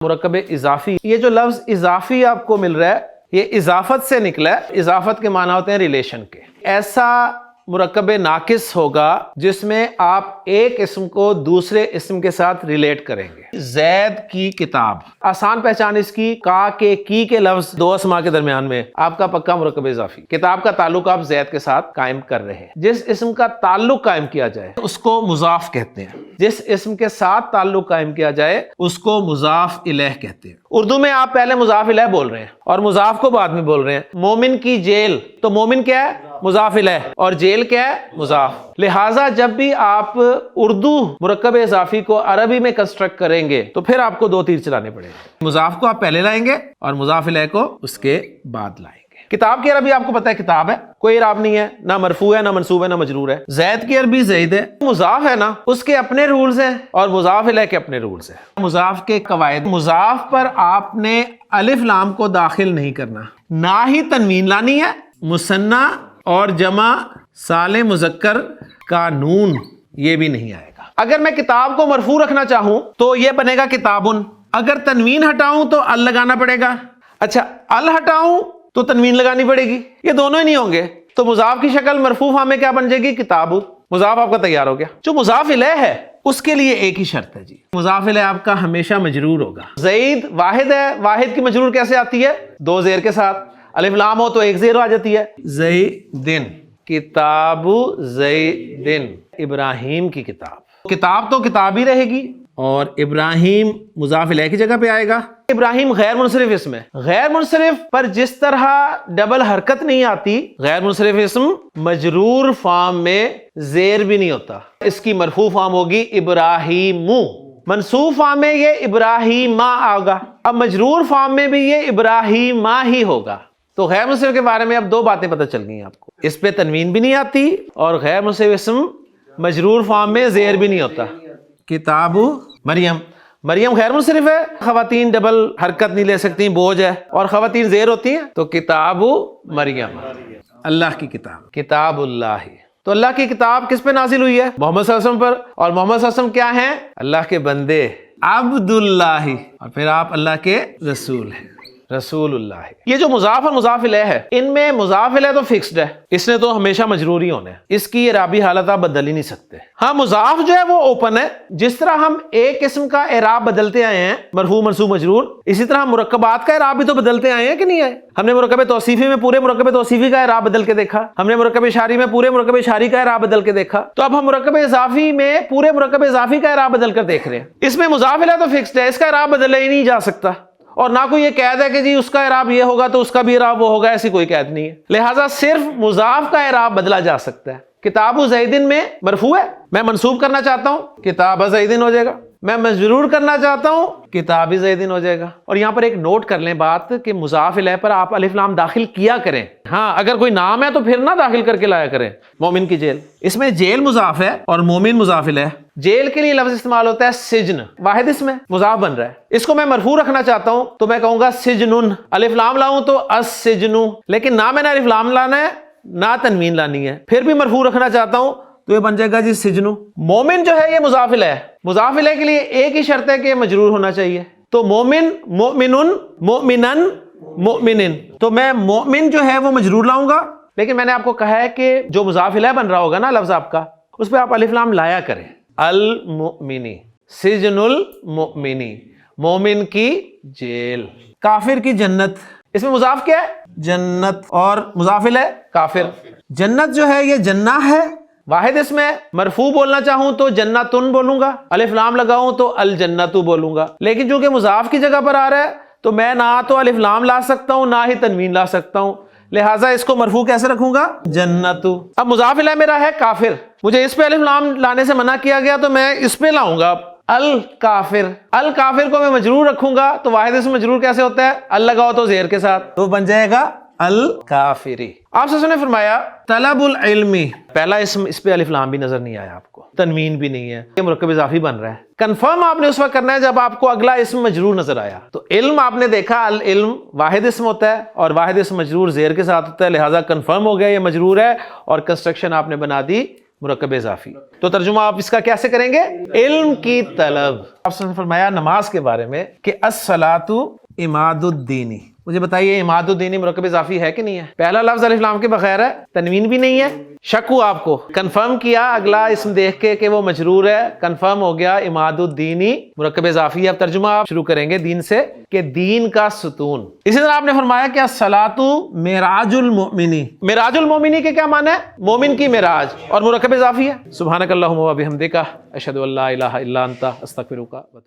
مرکب اضافی، یہ جو لفظ اضافی آپ کو مل رہا ہے یہ اضافت سے نکلا ہے۔ اضافت کے معنی ہوتے ہیں ریلیشن کے۔ ایسا مرکب ناقص ہوگا جس میں آپ ایک اسم کو دوسرے اسم کے ساتھ ریلیٹ کریں گے۔ زید کی کتاب، آسان پہچان اس کی کا کے کی کے لفظ دو اسما کے درمیان میں آپ کا پکا مرکب اضافی۔ کتاب کا تعلق آپ زید کے ساتھ قائم کر رہے ہیں۔ جس اسم کا تعلق قائم کیا جائے اس کو مضاف کہتے ہیں، جس اسم کے ساتھ تعلق قائم کیا جائے اس کو مضاف الیہ کہتے ہیں۔ اردو میں آپ پہلے مضاف الیہ بول رہے ہیں اور مضاف کو بعد میں بول رہے ہیں۔ مومن کی جیل، تو مومن کیا ہے؟ مضاف الیہ، اور جیل کیا ہے؟ مضاف۔ لہٰذا جب بھی آپ اردو مرکب اضافی کو عربی میں کنسٹرکٹ کریں گے تو پھر آپ کو دو تیر چلانے پڑیں گے۔ مضاف کو آپ پہلے لائیں گے اور مضاف الیہ کو اس کے بعد لائیں گے۔ کتاب کی عربی آپ کو پتہ ہے کتاب ہے، کوئی اعراب نہیں ہے، نہ مرفوع ہے نہ منصوب ہے نہ مجرور ہے۔ زید کی عربی زید ہے، مضاف ہے نا، اس کے اپنے رولز ہیں اور مضاف الیہ کے اپنے رولز ہیں۔ مضاف کے قواعد، مضاف پر آپ نے الف لام کو داخل نہیں کرنا، نہ ہی تنوین لانی ہے، مثنی اور جمع سالم مذکر کا نون یہ بھی نہیں آئے گا۔ اگر میں کتاب کو مرفوع رکھنا چاہوں تو یہ بنے گا کتابن، اگر تنوین ہٹاؤں تو ال لگانا پڑے گا، اچھا ال ہٹاؤں تو تنوین لگانی پڑے گی، یہ دونوں ہی نہیں ہوں گے تو مضاف کی شکل مرفوع فارم میں کیا بن جائے گی؟ کتاب۔ مضاف آپ کا تیار ہو گیا۔ جو مضاف الیہ ہے اس کے لیے ایک ہی شرط ہے جی، مضاف الیہ آپ کا ہمیشہ مجرور ہوگا۔ زید واحد ہے، واحد کی مجرور کیسے آتی ہے؟ دو زیر کے ساتھ، الف لام ہو تو ایک زیر آ جاتی ہے۔ زیدن، کتاب زیدن، ابراہیم کی کتاب۔ کتاب تو کتاب ہی رہے گی اور ابراہیم مضاف الیہ کی جگہ پہ آئے گا۔ ابراہیم غیر منصرف اسم ہے، غیر منصرف پر جس طرح ڈبل حرکت نہیں آتی، غیر منصرف اسم مجرور فارم میں زیر بھی نہیں ہوتا، اس کی مرفوع فارم ہوگی ابراہیم، منصوب فارم میں یہ ابراہیما آگا، اب مجرور فارم میں بھی یہ ابراہیما ہی ہوگا۔ تو غیر منصرف کے بارے میں اب دو باتیں پتہ چل گئی آپ کو، اس پہ تنوین بھی نہیں آتی اور غیر منصرف اسم مجرور فارم میں زیر بھی نہیں ہوتا۔ کتاب مریم، مریم غیر منصرف ہے، خواتین ڈبل حرکت نہیں لے سکتی، بوجھ ہے، اور خواتین زیر ہوتی ہیں، تو کتاب مریم، اللہ کی کتاب، کتاب اللہ۔ تو اللہ کی کتاب کس پہ نازل ہوئی ہے؟ محمد صلی اللہ علیہ وسلم پر، اور محمد صلی اللہ علیہ وسلم کیا ہیں؟ اللہ کے بندے، عبداللہ، اور پھر آپ اللہ کے رسول ہیں، رسول اللہ۔ یہ جو مضاف اور مضاف الیہ ہے، ان میں مضاف الیہ تو فکسڈ ہے، اس نے تو ہمیشہ مجرور ہی ہونا ہے، اس کی اعرابی حالت آپ بدل ہی نہیں سکتے۔ ہاں مضاف جو ہے وہ اوپن ہے، جس طرح ہم ایک قسم کا اعراب بدلتے آئے ہیں، مرفوع منصوب مجرور، اسی طرح مرکبات کا اعراب بھی تو بدلتے آئے ہیں کہ نہیں آئے؟ ہم نے مرکب توصیفی میں پورے مرکب توصیفی کا اعراب بدل کے دیکھا، ہم نے مرکب اشاری میں پورے مرکب اشاری کا اعراب بدل کے دیکھا، تو اب ہم مرکب اضافی میں پورے مرکب اضافی کا اعراب بدل کر دیکھ رہے ہیں۔ اس میں مضاف الیہ تو فکسڈ ہے، اس کا اعراب بدلا ہی نہیں جا سکتا، اور نہ کوئی یہ قید ہے کہ جی اس کا اعراب یہ ہوگا تو اس کا بھی اعراب وہ ہوگا، ایسی کوئی قید نہیں ہے۔ لہٰذا صرف مضاف کا اعراب بدلا جا سکتا ہے۔ کتاب زیدن میں مرفوع ہے، میں منصوب کرنا چاہتا ہوں کتاب زیدن ہو جائے گا، میں مجرور کرنا چاہتا ہوں کتاب زیدن ہو جائے گا۔ اور یہاں پر ایک نوٹ کر لیں بات کہ مضاف الیہ پر آپ الف لام داخل کیا کریں، ہاں اگر کوئی نام ہے تو پھر نہ داخل کر کے لایا کریں۔ مومن کی جیل، اس میں جیل مضاف ہے اور مومن مضاف الیہ۔ جیل کے لیے لفظ استعمال ہوتا ہے سجن، واحد اس میں مضاف بن رہا ہے، اس کو میں مرفوع رکھنا چاہتا ہوں تو میں کہوں گا سجنن، الف لام لاؤں تو السجن، لیکن نہ میں نے الف لام لانا ہے نہ تنوین لانی ہے، پھر بھی مرفوع رکھنا چاہتا ہوں تو یہ بن جائے گا جی سجنو۔ مومن جو ہے یہ مضاف الیہ ہے، مضاف الیہ کے لیے ایک ہی شرط ہے کہ یہ مجرور ہونا چاہیے، تو مومن، مؤمنن، مؤمنن، مؤمنن، تو میں مومن جو ہے وہ مجرور لاؤں گا، لیکن میں نے آپ کو کہا ہے کہ جو مضاف الیہ بن رہا ہوگا نا لفظ آپ کا، اس پہ آپ الف لام لایا کریں۔ المؤمنی، سجن المؤمنی، مومن کی جیل، کافر کی جنت، اس میں مضاف کیا ہے؟ جنت، اور مضاف الیہ کافر۔ جنت جو ہے یہ جنہ ہے، واحد اس میں مرفوع بولنا چاہوں تو جنتن بولوں گا، الف لام لگاؤں تو الجنت بولوں گا، لیکن چونکہ مضاف کی جگہ پر آ رہا ہے تو میں نہ تو الف لام لا سکتا ہوں نہ ہی تنوین لا سکتا ہوں، لہٰذا اس کو مرفوع کیسے رکھوں گا؟ جنت۔ اب مضاف الیہ میرا ہے کافر، مجھے اس پہ الف لام لانے سے منع کیا گیا تو میں اس پہ لاؤں گا الکافر۔ الکافر کو میں مجرور رکھوں گا تو واحد اس میں مجرور کیسے ہوتا ہے؟ ال لگاؤ تو زیر کے ساتھ، تو بن جائے گا الکافری۔ آپ سے نے فرمایا طلب العلمی، پہلا اسم، اس پہ الف لام بھی نظر نہیں آیا آپ کو، تنوین بھی نہیں ہے، یہ مرکب اضافی بن رہا ہے۔ کنفرم آپ نے اس وقت کرنا ہے جب آپ کو اگلا اسم مجرور نظر آیا، تو علم آپ نے دیکھا العلم واحد اسم ہوتا ہے اور واحد اسم مجرور زیر کے ساتھ ہوتا ہے، لہٰذا کنفرم ہو گیا یہ مجرور ہے، اور کنسٹرکشن آپ نے بنا دی مرکب اضافی. تو ترجمہ آپ اس کا کیسے کریں گے؟ علم کی طلب. آپ نے فرمایا نماز کے بارے میں کہ الصلاۃ عماد الدین. مجھے بتائیے عماد الدین مرکب اضافی ہے کہ نہیں ہے؟ پہلا لفظ الف لام کے بغیر ہے، تنوین بھی نہیں ہے. شک ہوا آپ کو، کنفرم کیا اگلا اسم دیکھ کے کہ وہ مجرور ہے، کنفرم ہو گیا عماد الدین مرکب اضافی. اب ترجمہ آپ شروع کریں گے دین سے کہ دین کا ستون. اسی طرح آپ نے فرمایا کہ الصلاۃ معراج المؤمن. معراج المؤمن کے کیا معنی ہے؟ مومن کی معراج، اور مرکب اضافی ہے. سبحانک اللہم و بحمدک اشہد ان لا الہ الا انت استغفرک.